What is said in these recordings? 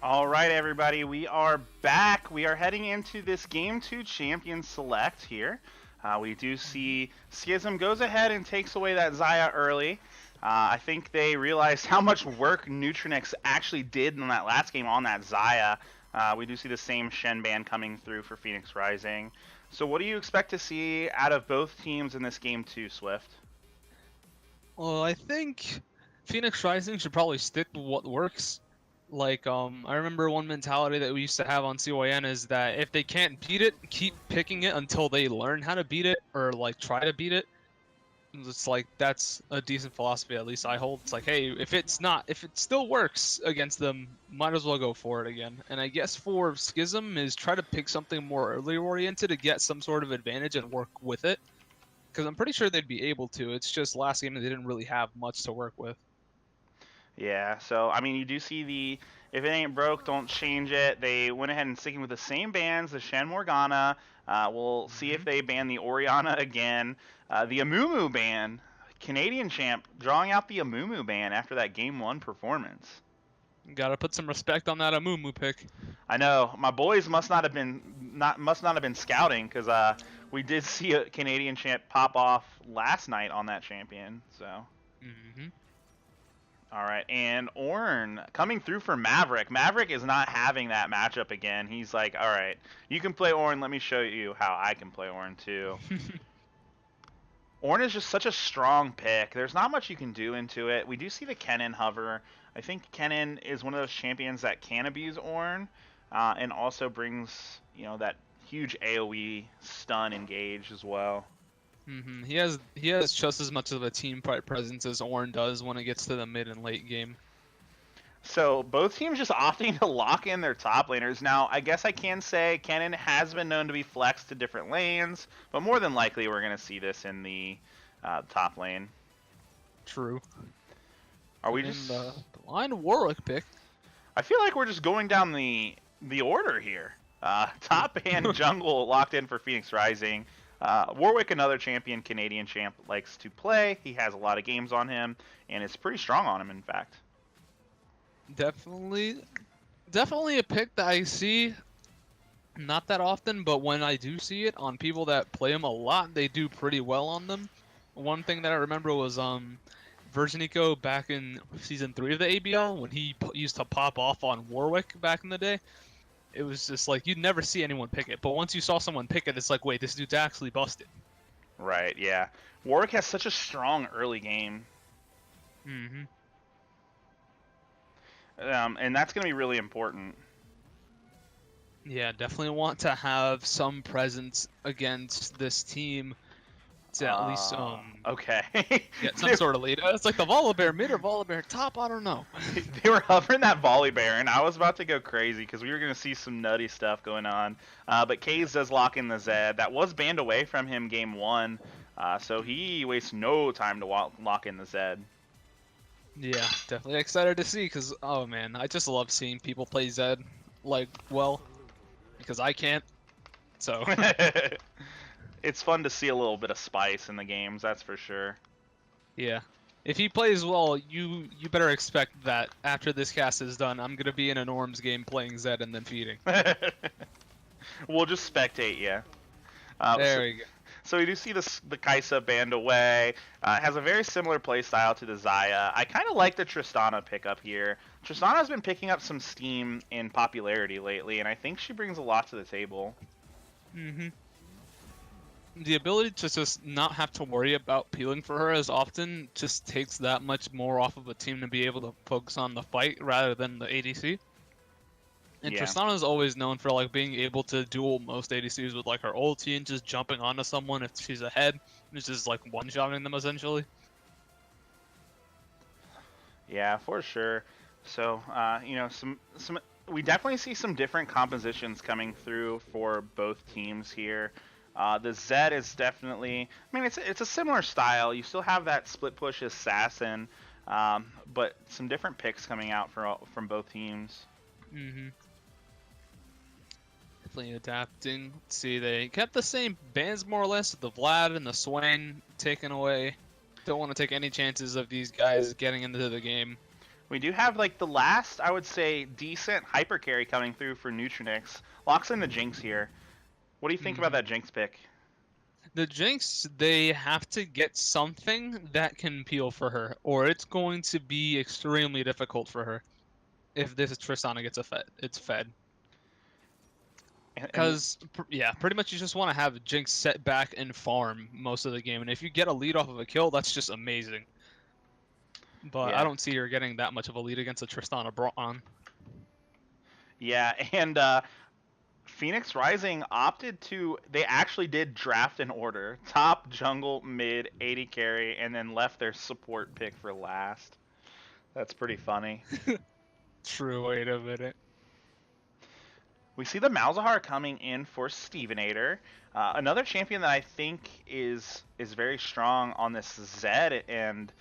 All right, everybody, we are back. We are heading into this Game 2 Champion Select here. We do see Skizm goes ahead and takes away that Xayah early. I think they realized how much work Neutronix actually did in that last game on that Xayah. We do see the same Shen ban coming through for Pheonix Rising. So what do you expect to see out of both teams in this Game 2, Swift? Well, I think Pheonix Rising should probably stick with what works. I remember one mentality that we used to have on CYN is that if they can't beat it, keep picking it until they learn how to beat it or like try to beat it. It's like that's a decent philosophy, at least I hold. It's like, hey, if it still works against them, might as well go for it again. And I guess for Skizm is try to pick something more early oriented to get some sort of advantage and work with it. Because I'm pretty sure they'd be able to. It's just last game they didn't really have much to work with. Yeah, so I mean, you do see the if it ain't broke, don't change it. They went ahead and sticking with the same bans, the Shen Morgana. We'll see if they ban the Orianna again. The Amumu ban, Canadian champ drawing out the Amumu ban after that Game 1 performance. Gotta put some respect on that Amumu pick. I know my boys must not have been scouting because we did see a Canadian champ pop off last night on that champion. So. Mm-hmm. All right, and Ornn coming through for Maverick. Maverick is not having that matchup again. He's like, all right, you can play Ornn. Let me show you how I can play Ornn too. Ornn is just such a strong pick. There's not much you can do into it. We do see the Kennen hover. I think Kennen is one of those champions that can abuse Ornn, and also brings that huge AOE stun engage as well. Mm-hmm. He has just as much of a team presence as Ornn does when it gets to the mid and late game. So both teams just opting to lock in their top laners. Now, I guess I can say Kennen has been known to be flexed to different lanes, but more than likely we're going to see this in the top lane. True. Are we just the line Warwick pick? I feel like we're just going down the order here. Top and jungle locked in for Pheonix Rising. Warwick, another champion, Canadian champ, likes to play. He has a lot of games on him, and it's pretty strong on him, in fact. Definitely a pick that I see not that often, but when I do see it on people that play him a lot, they do pretty well on them. One thing that I remember was Virginico back in Season 3 of the ABL, when he used to pop off on Warwick back in the day. It was just like, you'd never see anyone pick it, but once you saw someone pick it, it's like, wait, this dude's actually busted. Right, yeah. Warwick has such a strong early game. Mm-hmm. And that's going to be really important. Yeah, definitely want to have some presence against this team to at least okay. get some sort of lead. It's like the Volibear mid or Volibear top, I don't know. They were hovering that Volibear, and I was about to go crazy because we were going to see some nutty stuff going on. But sKz does lock in the Zed. That was banned away from him Game 1, so he wastes no time to lock in the Zed. Yeah, definitely excited to see because, oh man, I just love seeing people play Zed, like, well, because I can't, so. It's fun to see a little bit of spice in the games, that's for sure. Yeah. If he plays well, you better expect that after this cast is done, I'm going to be in a Norms game playing Zed and then feeding. We'll just spectate, yeah. There we go. So we do see the Kai'Sa banned away. Has a very similar play style to the Xayah. I kind of like the Tristana pickup here. Tristana's been picking up some steam in popularity lately, and I think she brings a lot to the table. Mm-hmm. The ability to just not have to worry about peeling for her as often just takes that much more off of a team to be able to focus on the fight rather than the ADC. And yeah. Tristana is always known for like being able to duel most ADCs with like her ulti and just jumping onto someone if she's ahead. It's just like one-shotting them essentially. Yeah, for sure. So we definitely see some different compositions coming through for both teams here. The Zed is definitely, I mean, it's a similar style. You still have that split push assassin, but some different picks coming out from both teams. Mm-hmm. Definitely adapting. Let's see, they kept the same bans more or less. The Vlad and the Swain taken away. Don't want to take any chances of these guys getting into the game. We do have like the last, I would say, decent hyper carry coming through for Neutronix. Locks in the Jinx here. What do you think about Hmm. that Jinx pick? The Jinx, they have to get something that can peel for her, or it's going to be extremely difficult for her if this Tristana gets it's fed. And Because, yeah, pretty much you just want to have Jinx set back and farm most of the game, and if you get a lead off of a kill, that's just amazing. But I yeah, don't see her getting that much of a lead against a Tristana Braun. yeah, and Pheonix Rising opted to. They actually did draft an order: top, jungle, mid, 80 carry, and then left their support pick for last. That's pretty funny. True, wait a minute. We see the Malzahar coming in for Stevenator, another champion that I think is very strong on this Zed and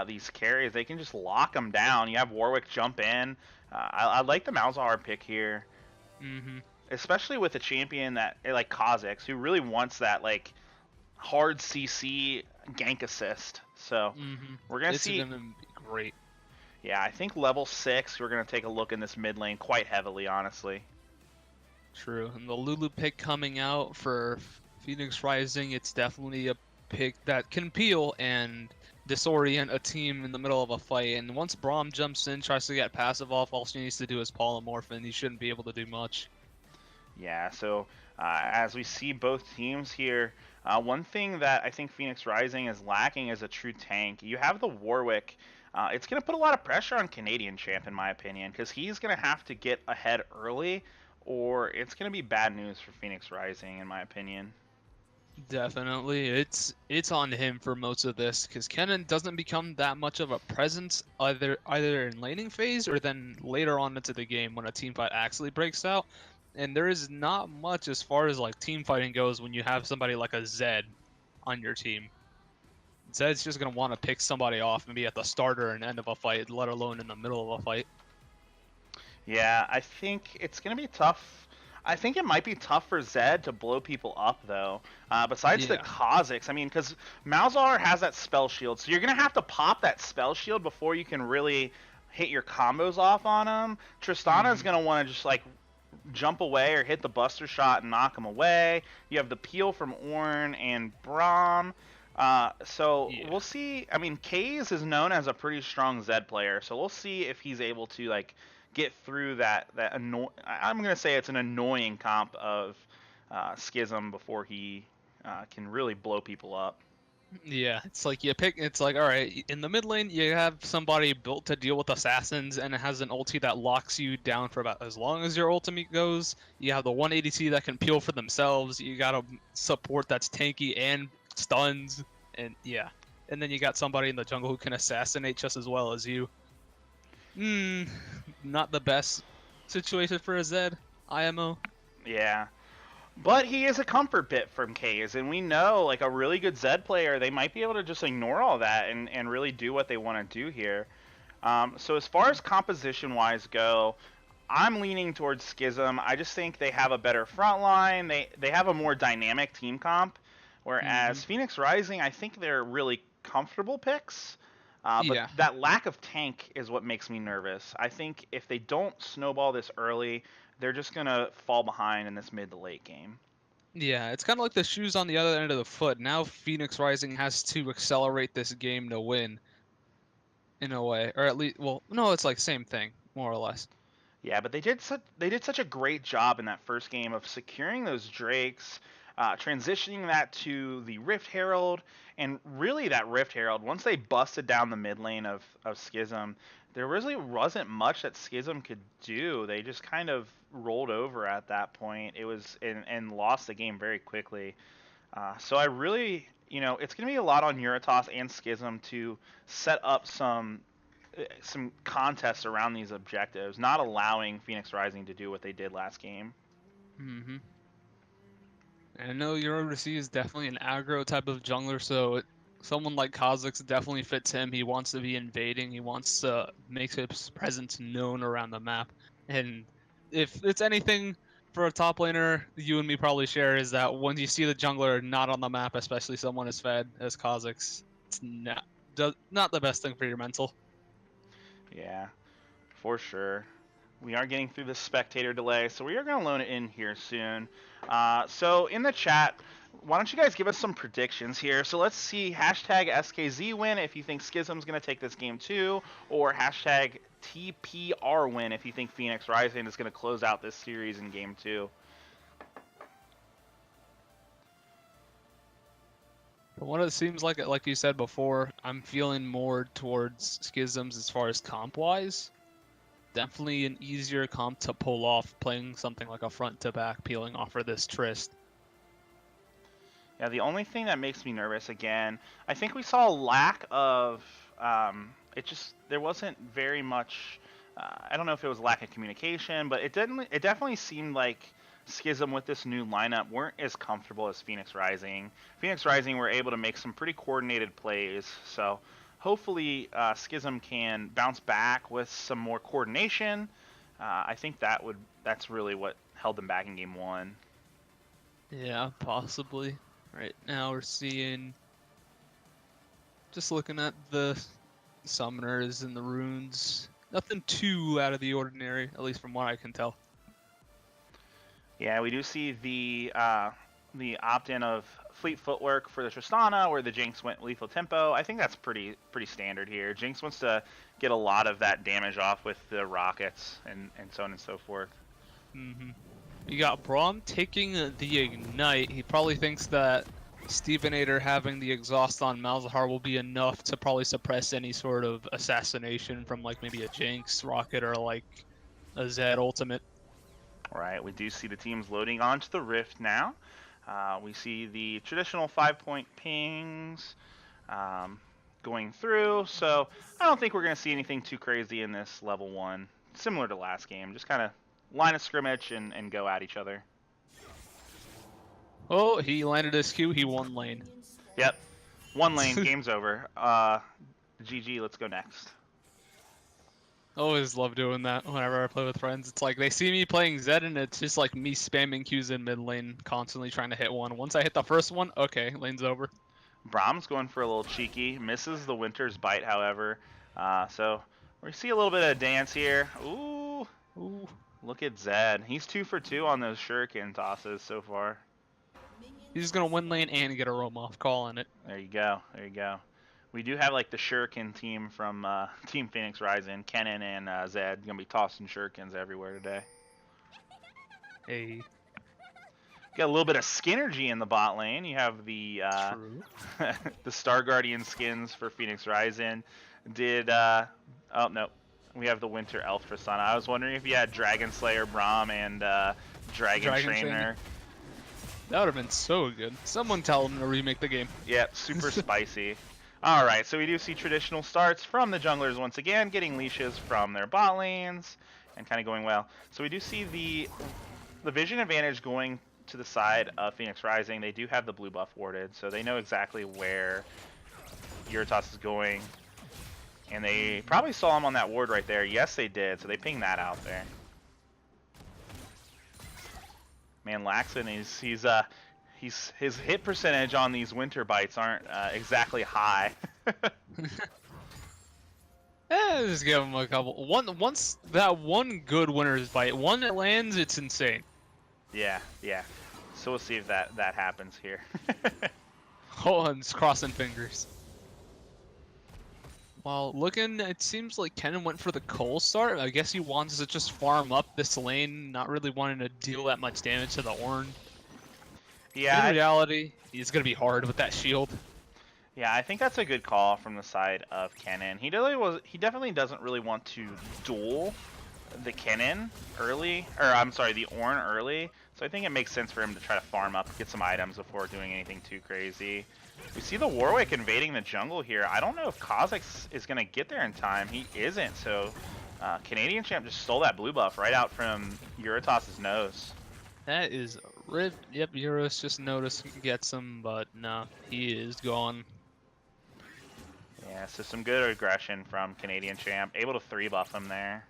these carries. They can just lock them down. You have Warwick jump in. I like the Malzahar pick here, Hmm. especially with a champion that like Kha'Zix, who really wants that like hard CC gank assist. So Hmm. we're gonna It's see. gonna be great. Yeah, I think level 6. We're gonna take a look in this mid lane quite heavily, honestly. True. And the Lulu pick coming out for Phoenix Rising, it's definitely a pick that can peel and disorient a team in the middle of a fight. And once Braum jumps in, tries to get passive off, all she needs to do is polymorph, and he shouldn't be able to do much. Yeah, so as we see both teams here, one thing that I think Phoenix Rising is lacking is a true tank. You have the Warwick. It's going to put a lot of pressure on Canadian Champ, in my opinion, because he's going to have to get ahead early, or it's going to be bad news for Phoenix Rising, in my opinion. Definitely, it's on him for most of this because Kennen doesn't become that much of a presence either in laning phase or then later on into the game when a team fight actually breaks out. And there is not much as far as like team fighting goes when you have somebody like a Zed on your team. Zed's just gonna want to pick somebody off and be at the starter and end of a fight, let alone in the middle of a fight. Yeah, I think it's going to be tough. I think it might be tough for Zed to blow people up, though. Besides the Yeah. Kha'Zix, I mean, because Malzahar has that spell shield, so you're going to have to pop that spell shield before you can really hit your combos off on him. Tristana's Hmm. going to want to just, like, jump away or hit the Buster Shot and knock him away. You have the peel from Ornn and Braum. So Yeah. we'll see. I mean, sKz is known as a pretty strong Zed player, so we'll see if he's able to like get through I'm gonna say it's an annoying comp of Skizm before he can really blow people up. Yeah, it's like it's like, all right, in the mid lane, you have somebody built to deal with assassins, and it has an ulti that locks you down for about as long as your ultimate goes. You have the 180 that can peel for themselves. You got a support that's tanky and stuns, and yeah. And then you got somebody in the jungle who can assassinate just as well as you. Hmm, not the best situation for a Zed, IMO. Yeah. But he is a comfort bit from sKz, and we know like a really good Zed player, they might be able to just ignore all that and really do what they want to do here. So as far as composition-wise go, I'm leaning towards Skizm. I just think they have a better front line. They have a more dynamic team comp, Hmm. whereas Phoenix Rising, I think they're really comfortable picks. But Yeah. that lack of tank is what makes me nervous. I think if they don't snowball this early, they're just gonna fall behind in this mid to late game. Yeah, it's kind of like the shoes on the other end of the foot. Now Phoenix Rising has to accelerate this game to win in a way, or at least, well, no, it's like same thing, more or less. Yeah, but they did such a great job in that first game of securing those Drakes, transitioning that to the Rift Herald, and really that Rift Herald. Once they busted down the mid lane of Skizm, there really wasn't much that Skizm could do. They just kind of rolled over at that point. It was and lost the game very quickly. So I really, it's going to be a lot on Uritos and Skizm to set up some contests around these objectives, not allowing Phoenix Rising to do what they did last game. Hmm. And I know Eurydice is definitely an aggro type of jungler, so someone like Kha'Zix definitely fits him. He wants to be invading. He wants to make his presence known around the map. And if it's anything for a top laner, you and me probably share is that when you see the jungler not on the map, especially someone as fed as Kha'Zix, it's not the best thing for your mental. Yeah, for sure. We are getting through the spectator delay, so we are going to load it in here soon. So in the chat, why don't you guys give us some predictions here? So let's see, hashtag sKz win if you think Skizm's going to take this game too, or hashtag TPR win if you think Pheonix Rising is going to close out this series in game 2. From what it seems like you said before, I'm feeling more towards Skizms as far as comp-wise. Definitely an easier comp to pull off playing something like a front-to-back peeling off of this Trist. Yeah, the only thing that makes me nervous again, I think we saw a lack of, there wasn't very much, I don't know if it was lack of communication, but it definitely seemed like Skizm with this new lineup weren't as comfortable as Pheonix Rising. Pheonix Rising were able to make some pretty coordinated plays, so hopefully Skizm can bounce back with some more coordination. I think that's really what held them back in game 1. Yeah, possibly. Right now we're seeing, just looking at the summoners and the runes, nothing too out of the ordinary, at least from what I can tell. Yeah, we do see the opt-in of Fleet Footwork for the Tristana, where the Jinx went lethal tempo. I think that's pretty standard here. Jinx wants to get a lot of that damage off with the rockets and so on and so forth. Mm-hmm. You got Braum taking the Ignite. He probably thinks that Stevenator having the exhaust on Malzahar will be enough to probably suppress any sort of assassination from like maybe a Jinx rocket or like a Zed ultimate. Right, we do see the teams loading onto the Rift now. We see the traditional 5-point pings going through, so I don't think we're going to see anything too crazy in this level 1. Similar to last game, just kind of line of scrimmage and go at each other. Oh, he landed his Q, he won lane. Yep, 1 lane, game's over. GG, let's go next. Always love doing that whenever I play with friends. It's like they see me playing Zed and it's just like me spamming Qs in mid lane, constantly trying to hit one. Once I hit the first one, okay, lane's over. Braum's going for a little cheeky, misses the Winter's Bite, however. So we see a little bit of dance here. Ooh, look at Zed. He's 2 for 2 on those shuriken tosses so far. He's gonna win lane and get a roam off, calling it. There you go. There you go. We do have like the shuriken team from Team Pheonix Rising. Kennen and Zed gonna be tossing shurikens everywhere today. Hey. Got a little bit of Skinergy in the bot lane. You have the the Star Guardian skins for Pheonix Rising. Oh no, we have the Winter Elf Tristana. I was wondering if you had Dragon Slayer Braum and Dragon Trainer. That would have been so good. Someone tell them to remake the game. Yep, super spicy. Alright, so we do see traditional starts from the junglers once again, getting leashes from their bot lanes, and kind of going well. So we do see the vision advantage going to the side of Pheonix Rising. They do have the blue buff warded, so they know exactly where Yuritas is going. And they probably saw him on that ward right there. Yes, they did, so they pinged that out there. Man, Laxon, his hit percentage on these winter bites aren't exactly high. Just give him a couple. Once that one good winter's bite, one that lands, it's insane. Yeah. So we'll see if that happens here. Oh, I'm just crossing fingers. Well, looking, it seems like Kennen went for the Cole start. I guess he wants to just farm up this lane, not really wanting to deal that much damage to the Ornn. Yeah. In reality, it's going to be hard with that shield. Yeah, I think that's a good call from the side of Kennen. He definitely doesn't really want to duel the Kennen early, or I'm sorry, the Ornn early. So I think it makes sense for him to try to farm up, get some items before doing anything too crazy. We see the Warwick invading the jungle here. I don't know if Kha'Zix is going to get there in time. He isn't, so Canadian Champ just stole that blue buff right out from Yuritas' nose. That is ripped. Yep, Euros just noticed gets him, but no, he is gone. Yeah, so some good aggression from Canadian Champ. Able to 3-buff him there.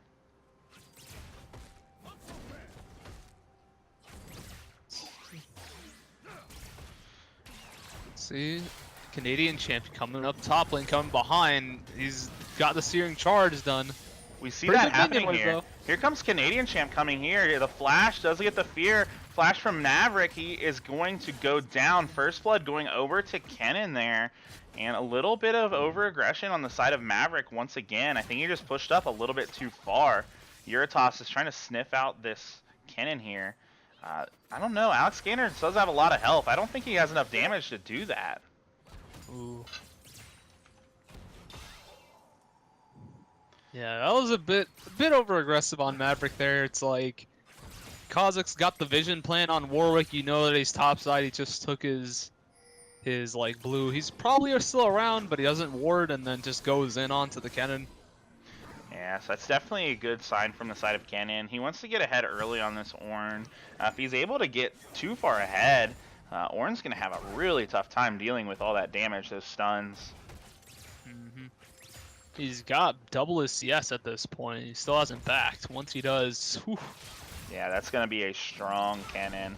See, Canadian Champ coming up top lane, coming behind. He's got the Searing Charge done. We see Pretty that good happening minion wave, here. though. Here comes Canadian Champ coming here. The flash does get the fear. Flash from Maverick. He is going to go down. First blood going over to Kennen there. And a little bit of over-aggression on the side of Maverick once again. I think he just pushed up a little bit too far. Uritos is trying to sniff out this Kennen here. I don't know. Alex Scanner does have a lot of health. I don't think he has enough damage to do that. Ooh. Yeah, that was a bit over aggressive on Maverick there. It's like Kha'Zix got the vision plan on Warwick. You know that he's topside. He just took his like blue. He's probably still around, but he doesn't ward and then just goes in onto the cannon. Yeah, so that's definitely a good sign from the side of Kennen. He wants to get ahead early on this Ornn. If he's able to get too far ahead, Ornn's going to have a really tough time dealing with all that damage, those stuns. He's got double his CS at this point. He still hasn't backed. Once he does, whew. Yeah, that's going to be a strong Kennen.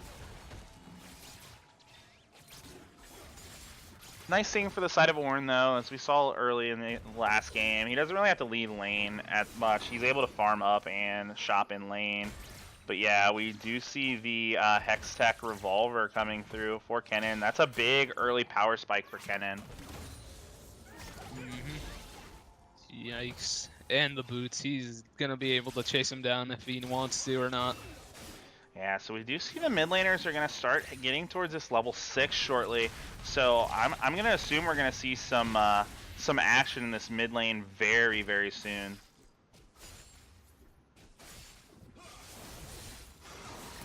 Nice thing for the side of Ornn, though, as we saw early in the last game, he doesn't really have to leave lane as much. He's able to farm up and shop in lane. But yeah, we do see the Hextech Revolver coming through for Kennen. That's a big early power spike for Kennen. Yikes. And the boots. He's going to be able to chase him down if he wants to or not. Yeah, so we do see the mid laners are going to start getting towards this level 6 shortly. So I'm going to assume we're going to see some action in this mid lane very, very soon.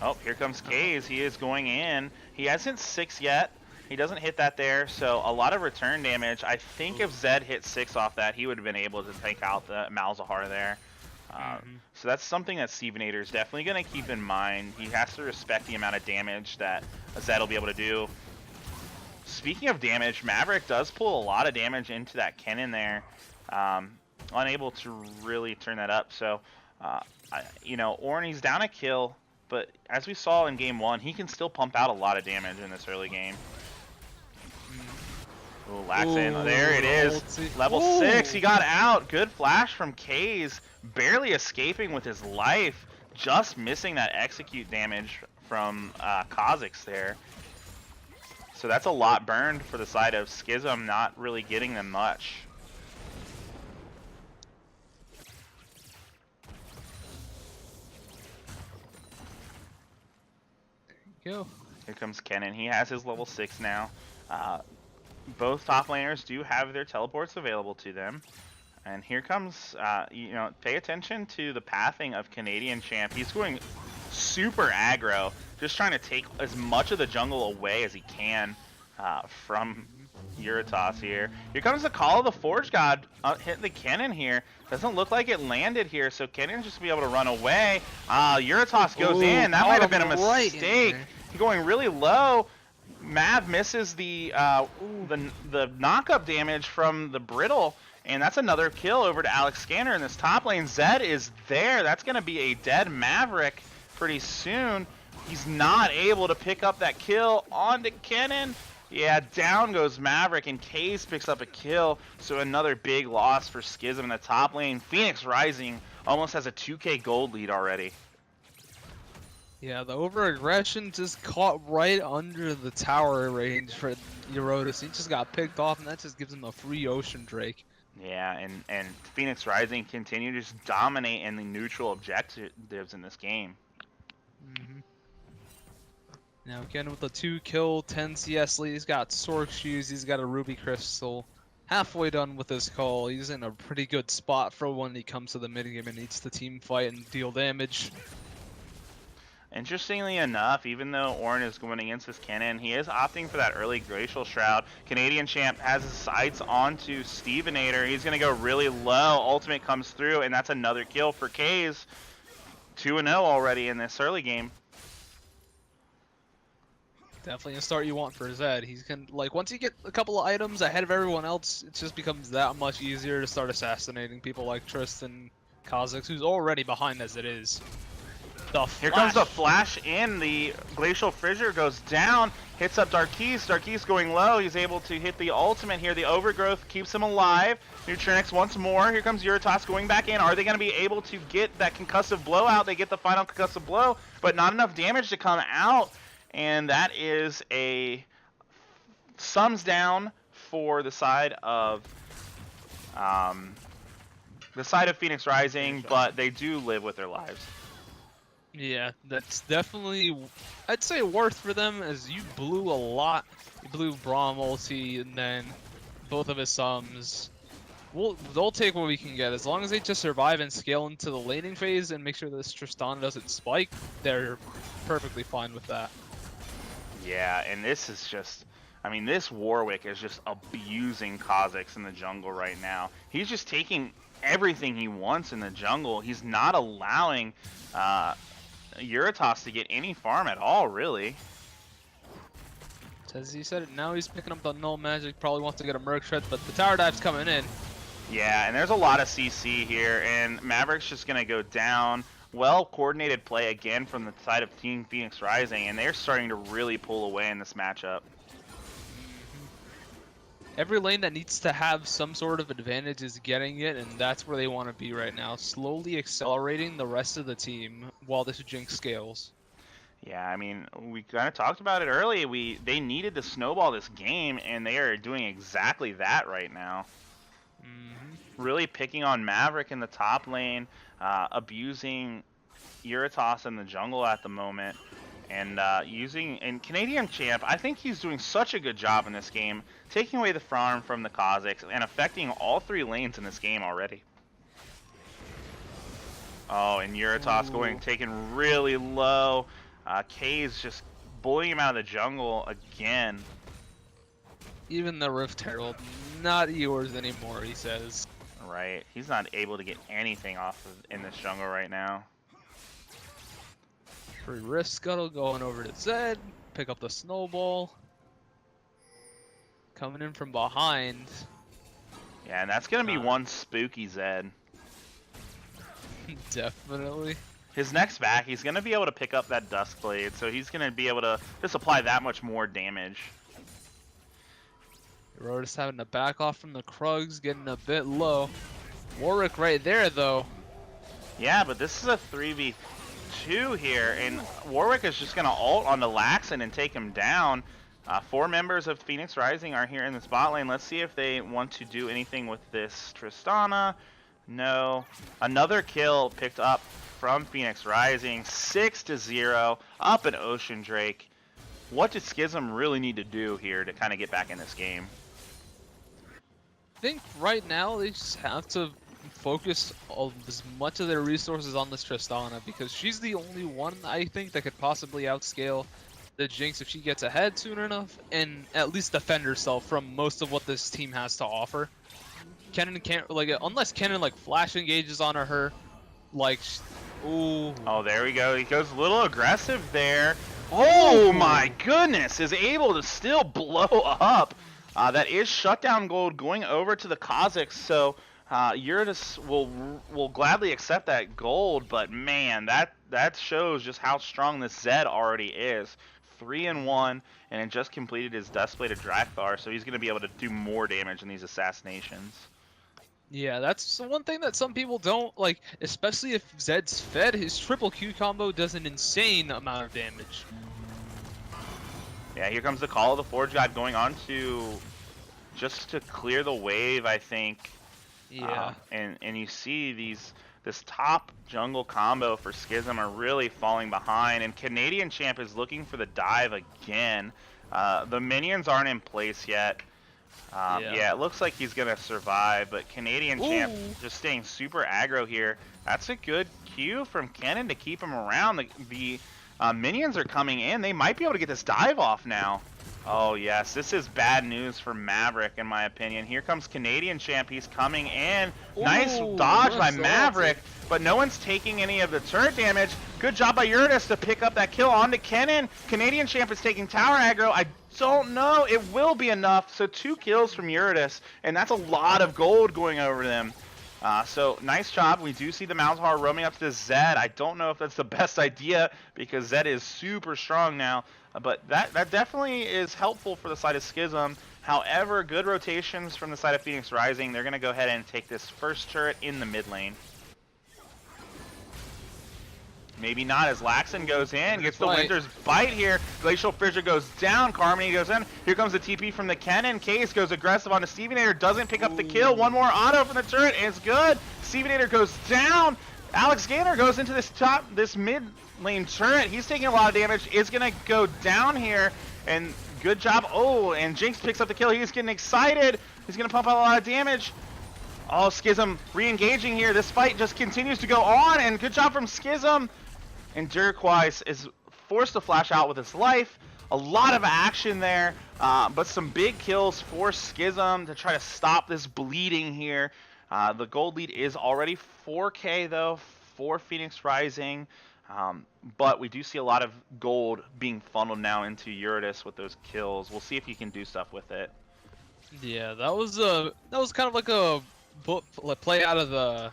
Oh, here comes sKz. He is going in. He hasn't 6 yet. He doesn't hit that there, so a lot of return damage. I think if Zed hit 6 off that, he would have been able to take out the Malzahar there. So that's something that Stevenator is definitely going to keep in mind. He has to respect the amount of damage that Zed will be able to do. Speaking of damage, Maverick does pull a lot of damage into that Kennen there. Unable to really turn that up. So, you know, Ornn, he's down a kill, but as we saw in game 1, he can still pump out a lot of damage in this early game. Ooh, Laxin, there it is. Level 6, he got out. Good flash from sKz, barely escaping with his life. Just missing that execute damage from Kha'Zix there. So that's a lot burned for the side of Skizm, not really getting them much. There you go. Here comes Kennen. He has his level 6 now. Both top laners do have their teleports available to them. And here comes, you know, pay attention to the pathing of Canadian Champ. He's going super aggro, just trying to take as much of the jungle away as he can from Uritos here. Here comes the Call of the Forge God, hitting the Kennen here. Doesn't look like it landed here, so Kennen just be able to run away. Uritos goes in. That might have been a mistake. He's going really low. Mav misses the knock-up damage from the Brittle, and that's another kill over to Alex Scanner in this top lane. Zed is there. That's going to be a dead Maverick pretty soon. He's not able to pick up that kill onto Kennen. Yeah, down goes Maverick, and sKz picks up a kill, so another big loss for Skizm in the top lane. Pheonix Rising almost has a 2K gold lead already. Yeah, the over-aggression just caught right under the tower range for Uritos. He just got picked off, and that just gives him a free Ocean Drake. Yeah, and Pheonix Rising continue to just dominate in the neutral objectives in this game. Now again with a 2-kill, 10 CS lead, he's got Sork Shoes, he's got a Ruby Crystal. Halfway done with his call. He's in a pretty good spot for when he comes to the mid-game and needs to team fight and deal damage. Interestingly enough, even though Ornn is going against this Kennen, he is opting for that early Glacial Shroud. Canadian Champ has his sights onto Stevenator. He's going to go really low. Ultimate comes through, and that's another kill for sKz. 2-0 already in this early game. Definitely a start you want for Zed. He's like once you get a couple of items ahead of everyone else, it just becomes that much easier to start assassinating people like Tristan, Kha'Zix, who's already behind as it is. The flash. Here comes the flash in. The Glacial Fissure goes down. Hits up Darkise. Darkise going low. He's able to hit the ultimate here. The Overgrowth keeps him alive. Neutronix once more. Here comes Yuritas going back in. Are they going to be able to get that concussive blow out? They get the final concussive blow, but not enough damage to come out. And that is a thumbs down for the side of Pheonix Rising, but they do live with their lives. Yeah, that's definitely, I'd say, worth for them, as you blew a lot. You blew Braum ulti, and then both of his sums. They'll take what we can get. As long as they just survive and scale into the laning phase and make sure this Tristana doesn't spike, they're perfectly fine with that. Yeah, and this is just, I mean, this Warwick is just abusing Kha'Zix in the jungle right now. He's just taking everything he wants in the jungle. He's not allowing Yuritas to get any farm at all, really. As he said, now he's picking up the null magic, probably wants to get a Merc Shred, but the tower dive's coming in. Yeah, and there's a lot of CC here, and Maverick's just going to go down. Well-coordinated play again from the side of Team Pheonix Rising, and they're starting to really pull away in this matchup. Every lane that needs to have some sort of advantage is getting it, and that's where they want to be right now. Slowly accelerating the rest of the team while this Jinx scales. Yeah, I mean, we kind of talked about it early. They needed to snowball this game, and they are doing exactly that right now. Really picking on Maverick in the top lane, abusing Yuritas in the jungle at the moment, and Canadian Champ, I think he's doing such a good job in this game, taking away the farm from the Kha'Zix and affecting all three lanes in this game already. Oh, and Yuritas taken really low. K's just bullying him out of the jungle again. Even the Rift Herald, not yours anymore, he says. Right, he's not able to get anything off in this jungle right now. Free Rift Scuttle going over to Zed, pick up the snowball. Coming in from behind. Yeah, and that's going to be one spooky Zed. Definitely. His next back, he's going to be able to pick up that Duskblade, so he's going to be able to just apply that much more damage. Rotus having to back off from the Krugs, getting a bit low. Warwick right there, though. Yeah, but this is a 3v2 here, and Warwick is just going to ult onto Laxon and take him down. 4 members of Pheonix Rising are here in the spot lane. Let's see if they want to do anything with this Tristana. No. Another kill picked up from Pheonix Rising. 6-0, up an Ocean Drake. What does Skizm really need to do here to kind of get back in this game? I think right now they just have to focus as much of their resources on this Tristana, because she's the only one, I think, that could possibly outscale the Jinx if she gets ahead soon enough, and at least defend herself from most of what this team has to offer. Kennen can't, like, unless Kennen, like, flash engages on her, like, ooh. Oh, there we go. He goes a little aggressive there. Oh my goodness, is able to still blow up. That is shutdown gold going over to the Kha'Zix, so Yuritas will gladly accept that gold, but man, that shows just how strong this Zed already is. 3-1, and it just completed his Duskblade to Drakthar, so he's going to be able to do more damage in these assassinations. Yeah, that's one thing that some people don't like, especially if Zed's fed. His triple Q combo does an insane amount of damage. Yeah, here comes the Call of the Forge God going on to just to clear the wave, I think. Yeah. And you see this top jungle combo for Skizm are really falling behind, and Canadian Champ is looking for the dive again. The minions aren't in place yet. Yeah, it looks like he's gonna survive, but Canadian Champ just staying super aggro here. That's a good cue from Kennen to keep him around. The minions are coming in. They might be able to get this dive off now. Oh yes, this is bad news for Maverick in my opinion. Here comes Canadian Champ. He's coming in. Nice dodge by Maverick, but no one's taking any of the turret damage. Good job by Yuritas to pick up that kill onto Kennen. Canadian Champ is taking tower aggro. I don't know. It will be enough. So 2 kills from Yuritas, and that's a lot of gold going over them. So nice job. We do see the Malzahar roaming up to the Zed. I don't know if that's the best idea because Zed is super strong now, but that definitely is helpful for the side of Skizm. However, good rotations from the side of Pheonix Rising. They're going to go ahead and take this first turret in the mid lane. Maybe not as Laxon goes in, gets the Winter's Bite here. Glacial Fissure goes down, Carmony goes in. Here comes the TP from the Kennen. Case goes aggressive on the Stevenator, doesn't pick up the kill. One more auto from the turret, and it's good. Stevenator goes down. Alex Gainer goes into this mid lane turret. He's taking a lot of damage. It's gonna go down here, and good job. Oh, and Jinx picks up the kill. He's getting excited. He's gonna pump out a lot of damage. Oh, Skizm re-engaging here. This fight just continues to go on, and good job from Skizm. And Durquoise is forced to flash out with his life. A lot of action there, but some big kills for Skizm to try to stop this bleeding here. The gold lead is already 4K though for Pheonix Rising, but we do see a lot of gold being funneled now into Eurydice with those kills. We'll see if he can do stuff with it. Yeah, that was kind of like a play out of the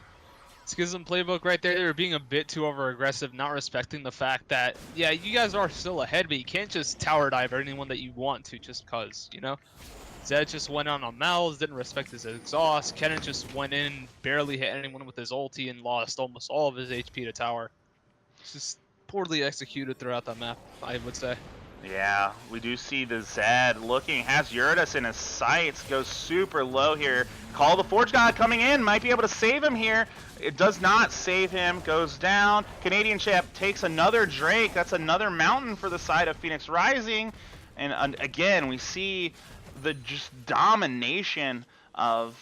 Skizm playbook right there. They were being a bit too over-aggressive, not respecting the fact that, yeah, you guys are still ahead, but you can't just tower dive anyone that you want to just cause, you know? Zed just went on Mal's, didn't respect his exhaust. Kennen just went in, barely hit anyone with his ulti, and lost almost all of his HP to tower. It's just poorly executed throughout that map, I would say. Yeah, we do see the Zed looking, has Eurydice in his sights, goes super low here. Call the Forge God coming in, might be able to save him here. It does not save him, goes down. Canadian Champ takes another Drake. That's another mountain for the side of Pheonix Rising. And again, we see the just domination of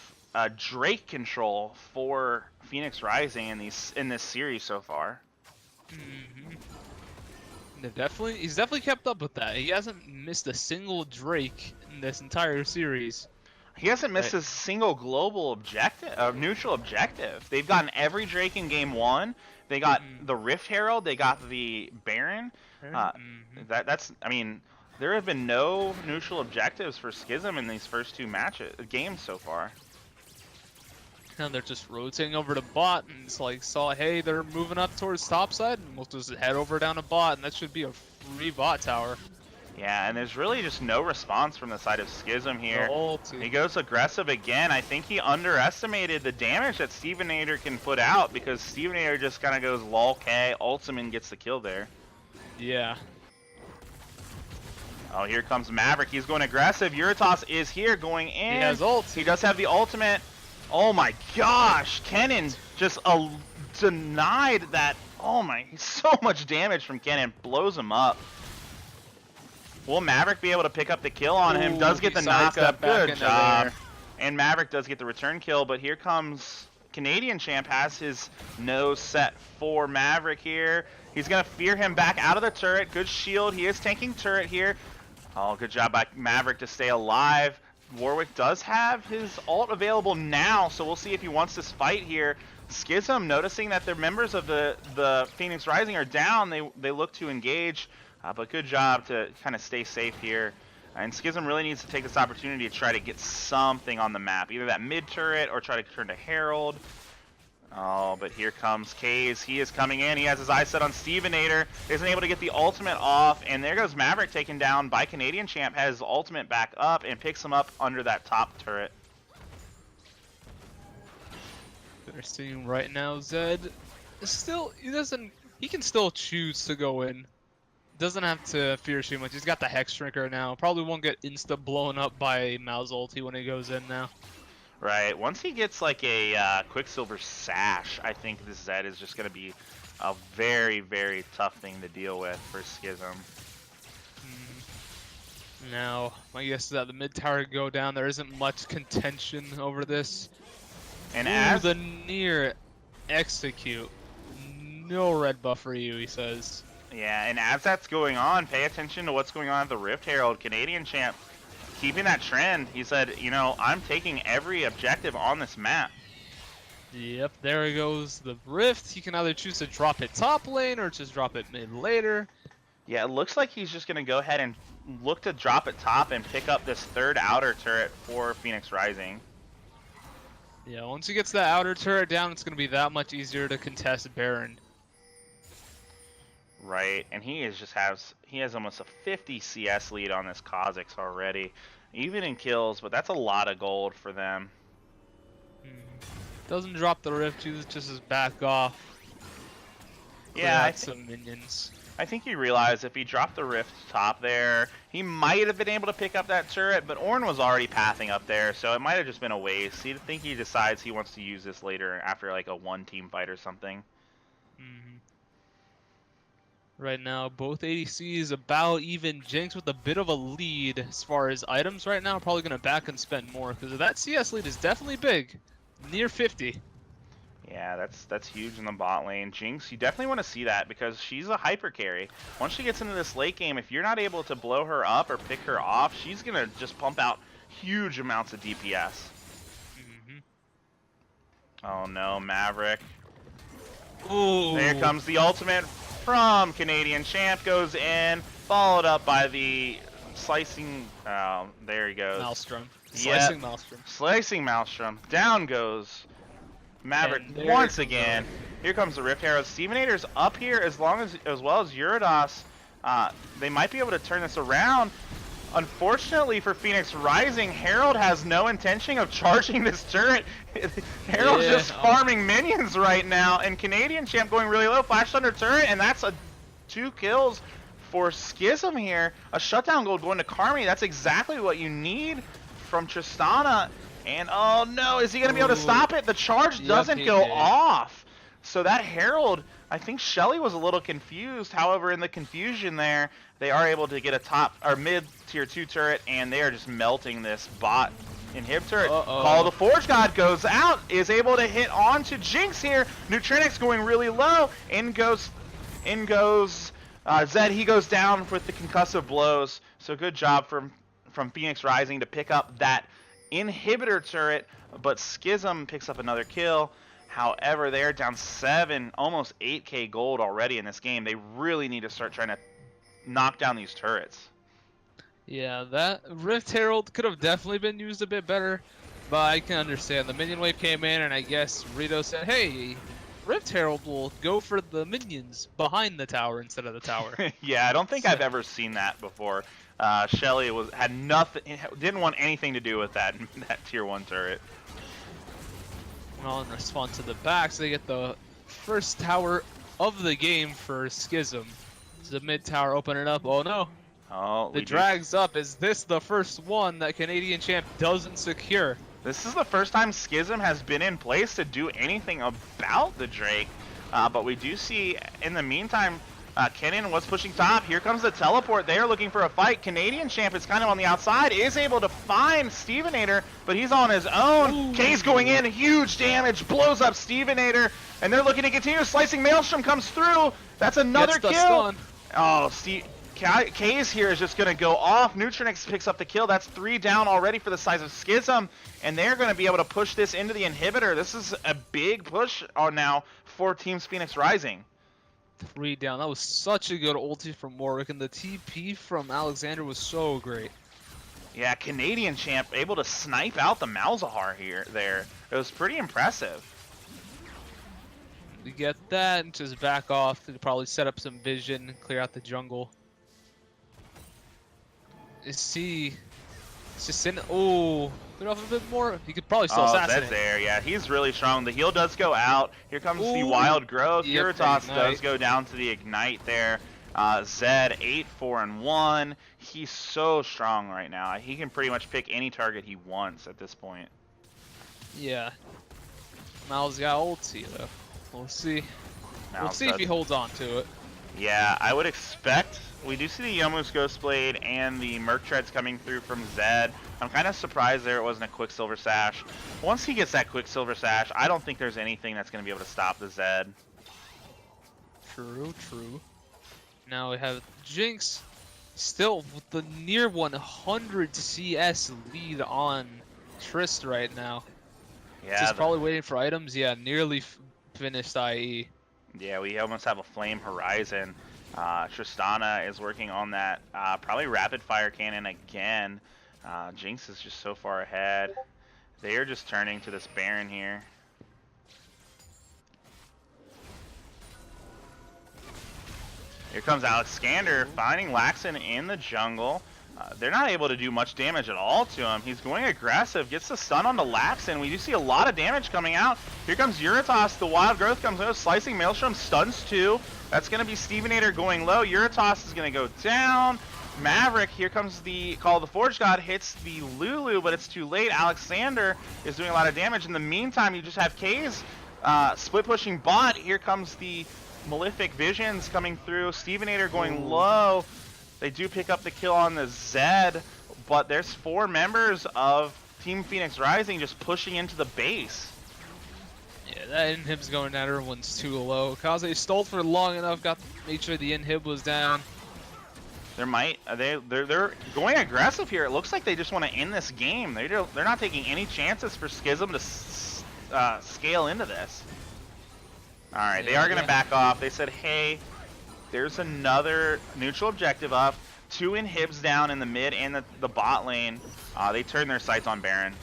Drake control for Pheonix Rising in this series so far. Mm-hmm. He's definitely kept up with that. He hasn't missed a single Drake in this entire series. He hasn't missed a single global objective, neutral objective. They've gotten every Drake in game 1. They got the Rift Herald. They got the Baron. I mean, there have been no neutral objectives for Skizm in these first 2 games so far. And they're just rotating over to bot, and it's like, hey, they're moving up towards top side, and we'll just head over down to bot, and that should be a free bot tower. Yeah, and there's really just no response from the side of Skizm here. He goes aggressive again. I think he underestimated the damage that Stevenator can put out, because Stevenator just kind of goes lol K, ultimate gets the kill there. Yeah. Oh, here comes Maverick. He's going aggressive. Euritos is here going in. He has ult. He does have the ultimate. Oh my gosh, Kennen just denied that. Oh my, so much damage from Kennen, blows him up. Will Maverick be able to pick up the kill on him? Does get the knock up, good job. And Maverick does get the return kill, but here comes Canadian Champ, has his nose set for Maverick here. He's gonna fear him back out of the turret, good shield, he is tanking turret here. Oh, good job by Maverick to stay alive. Warwick does have his ult available now, so we'll see if he wants this fight here. Skizm, noticing that the members of the Pheonix Rising are down, they look to engage, but good job to kind of stay safe here. And Skizm really needs to take this opportunity to try to get something on the map, either that mid turret or try to turn to Herald. Oh, but here comes sKz. He is coming in. He has his eyes set on Stevenator. Isn't able to get the ultimate off. And there goes Maverick taken down by Canadian Champ. Has his ultimate back up and picks him up under that top turret. They're seeing right now Zed still, he can still choose to go in. Doesn't have to fear too much. He's got the Hex Shrinker now. Probably won't get insta blown up by Mal's ulti when he goes in now. Right, once he gets like a Quicksilver Sash, I think this Zed is just going to be a very, very tough thing to deal with for Skizm. Now, my guess is that the mid tower go down. There isn't much contention over this. And as the near execute, no red buff for you, he says. Yeah, and as that's going on, pay attention to what's going on at the Rift Herald. Canadian Champ keeping that trend. He said, you know, I'm taking every objective on this map. Yep, there goes the Rift. He can either choose to drop it top lane or just drop it mid later. Yeah, it looks like he's just going to go ahead and look to drop it top and pick up this third outer turret for Pheonix Rising. Yeah, once he gets that outer turret down, it's going to be that much easier to contest Baron. Right, and he has almost a 50 CS lead on this Kha'Zix already, even in kills, but that's a lot of gold for them. Doesn't drop the rift, he just is back off. Yeah, some minions. I think he realized if he dropped the rift top there, he might have been able to pick up that turret, but Ornn was already pathing up there, so it might have just been a waste. I think he decides he wants to use this later after like a one-team fight or something. Right now, both ADCs about even. Jinx with a bit of a lead as far as items right now. Probably going to back and spend more because that CS lead is definitely big. Near 50. Yeah, that's huge in the bot lane. Jinx, you definitely want to see that because she's a hyper carry. Once she gets into this late game, if you're not able to blow her up or pick her off, she's going to just pump out huge amounts of DPS. Oh no, Maverick. Ooh. There comes the ultimate from Canadian Champ, goes in, followed up by the slicing, there he goes. Maelstrom. Slicing Maelstrom. Slicing Maelstrom. Down goes Maverick once again. Here comes the Rift Herald. Stevenator's up here as well as Uridas. They might be able to turn this around. Unfortunately for Pheonix Rising, Herald has no intention of charging this turret. Herald's just farming minions right now, and Canadian Champ going really low. Flash Thunder turret, and that's 2 kills for Skizm here. A shutdown gold going to Karmi. That's exactly what you need from Tristana. And oh no, is he going to be able to stop it? The charge doesn't go off. So that Herald, I think Shelly was a little confused. However, in the confusion there, they are able to get a top or mid tier 2 turret, and they are just melting this bot inhib turret. Call the Forge God goes out, is able to hit onto Jinx here. Neutrinix going really low. In goes Zed. He goes down with the concussive blows. So good job from Pheonix Rising to pick up that inhibitor turret, but Skizm picks up another kill. However, they're down 7, almost 8k gold already in this game. They really need to start trying to knock down these turrets. Yeah, that Rift Herald could have definitely been used a bit better, but I can understand. The minion wave came in, and I guess Rito said, hey, Rift Herald will go for the minions behind the tower instead of the tower. Yeah, I don't think I've ever seen that before. Shelly had nothing, didn't want anything to do with that tier 1 turret. Well, in response to the backs, they get the first tower of the game for Skizm. The mid tower open it up. Oh no. Oh, the drag's up. Is this the first one that Canadian Champ doesn't secure? This is the first time Skizm has been in place to do anything about the Drake. But we do see, in the meantime, Kennen was pushing top. Here comes the teleport. They are looking for a fight. Canadian Champ is kind of on the outside, is able to find Stevenator, but he's on his own. K's going in, huge damage, blows up Stevenator, and they're looking to continue. Slicing Maelstrom comes through. That's another kill. Oh, K's here is just going to go off. Neutrinix picks up the kill. That's 3 down already for the size of Skizm, and they're going to be able to push this into the inhibitor. This is a big push on now for Teams Pheonix Rising. 3 down. That was such a good ulti from Warwick, and the TP from Alexander was so great. Yeah, Canadian Champ able to snipe out the Malzahar there. It was pretty impressive. We get that and just back off to probably set up some vision, clear out the jungle. Is he just in? Oh, clear off a bit more. He could probably still assassinate. That's there. Yeah, he's really strong. The heal does go out. Here comes the wild growth. Uritas does go down to the ignite there. Zed 8-4-1. He's so strong right now. He can pretty much pick any target he wants at this point. Yeah. Mal's got ulti though. We'll see. We'll see if he holds on to it. Yeah, I would expect. We do see the Yomu's Ghostblade and the Merc Treads coming through from Zed. I'm kind of surprised there it wasn't a Quicksilver Sash. Once he gets that Quicksilver Sash, I don't think there's anything that's going to be able to stop the Zed. True, true. Now we have Jinx still with the near 100 CS lead on Trist right now. Yeah, just probably waiting for items. Yeah, nearly finished IE. Yeah, we almost have a Flame Horizon. Tristana is working on that. Probably Rapid Fire Cannon again. Jinx is just so far ahead. They are just turning to this Baron here. Here comes sKzz finding Laxon in the jungle. They're not able to do much damage at all to him. He's going aggressive, gets the stun onto Laxon. We do see a lot of damage coming out. Here comes Uritos, the Wild Growth comes out, slicing Maelstrom, stuns 2. That's going to be Stevenator going low. Uritos is going to go down. Maverick, here comes the Call of the Forge God, hits the Lulu, but it's too late. Alexander is doing a lot of damage. In the meantime, you just have sKz split pushing bot. Here comes the Malefic Visions coming through. Stevenator going low. They do pick up the kill on the Zed, but there's 4 members of Team Pheonix Rising just pushing into the base. Yeah, that inhib's going down. Everyone's too low. sKz stole for long enough, made sure the inhib was down. They're going aggressive here. It looks like they just want to end this game. They're not taking any chances for Skizm to scale into this. All right, they are going to back off. They said, hey, there's another neutral objective up. 2 inhibs down in the mid and the bot lane. They turn their sights on Baron.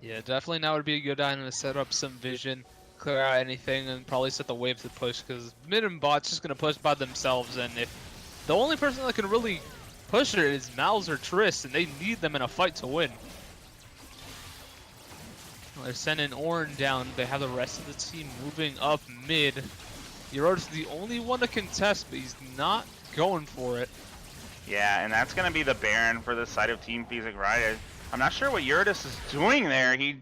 Yeah, definitely now would be a good time to set up some vision, clear out anything, and probably set the wave to push, because mid and bot's just going to push by themselves, and if the only person that can really push it is Malz or Triss, and they need them in a fight to win. They're sending Ornn down. They have the rest of the team moving up mid. Eurota's the only one to contest, but he's not going for it. Yeah, and that's going to be the Baron for the side of Team Pheonix Rising. I'm not sure what Eurotas is doing there. He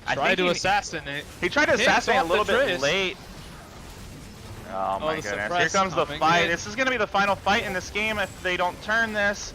tried to assassinate. He tried to assassinate a little bit late. Oh my goodness. Here comes the fight. This is going to be the final fight in this game if they don't turn this.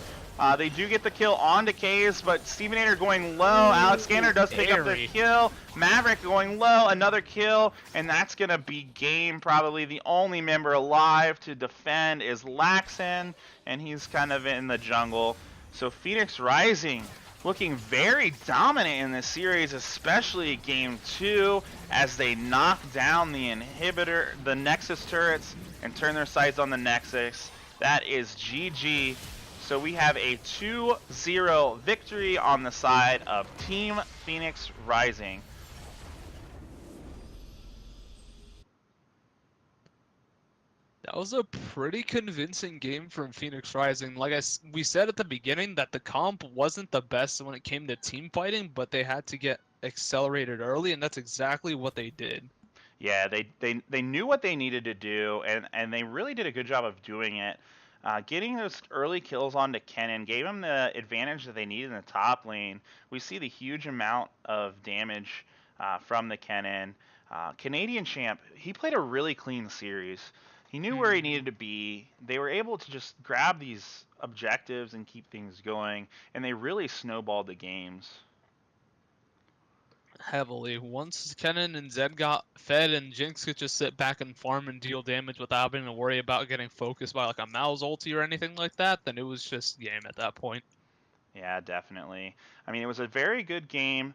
They do get the kill onto sKz, but Stevenator going low. Alexander does pick up the kill. Maverick going low, another kill, and that's going to be game. Probably the only member alive to defend is Laxon, and he's kind of in the jungle. So Pheonix Rising looking very dominant in this series, especially game 2, as they knock down the inhibitor, the Nexus turrets, and turn their sights on the Nexus. That is GG. So we have a 2-0 victory on the side of Team Pheonix Rising. That was a pretty convincing game from Pheonix Rising. Like we said at the beginning that the comp wasn't the best when it came to team fighting, but they had to get accelerated early, and that's exactly what they did. Yeah, they knew what they needed to do, and they really did a good job of doing it. Getting those early kills onto Kennen gave them the advantage that they needed in the top lane. We see the huge amount of damage from the Kennen. Canadian champ, he played a really clean series. He knew where he needed to be. They were able to just grab these objectives and keep things going, and they really snowballed the games. Heavily. Once Kennen and Zed got fed and Jinx could just sit back and farm and deal damage without having to worry about getting focused by like a Mal's ulti or anything like that, then it was just game at that point. Yeah, definitely. I mean, it was a very good game,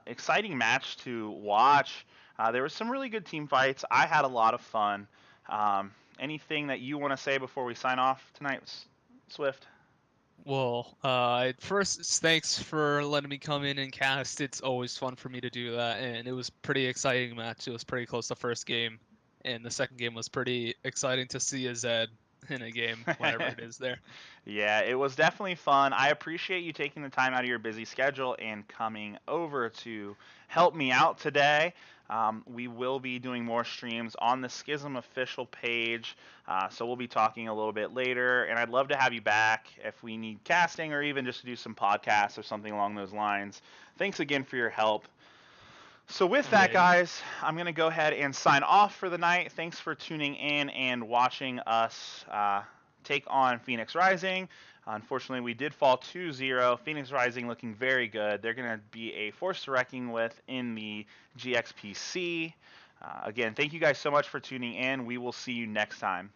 exciting match to watch. There were some really good team fights. I had a lot of fun. Anything that you want to say before we sign off tonight, Swift? Well, first, thanks for letting me come in and cast. It's always fun for me to do that, and it was a pretty exciting match. It was pretty close the first game, and the second game was pretty exciting to see a Zed in a game, whatever it is there. Yeah, it was definitely fun. I appreciate you taking the time out of your busy schedule and coming over to help me out today. We will be doing more streams on the Skizm official page, so we'll be talking a little bit later, and I'd love to have you back if we need casting or even just to do some podcasts or something along those lines. Thanks again for your help. So with that, guys, I'm going to go ahead and sign off for the night. Thanks for tuning in and watching us take on Pheonix Rising. Unfortunately, we did fall 2-0. Pheonix Rising looking very good. They're going to be a force to reckon with in the GXPC. Again, thank you guys so much for tuning in. We will see you next time.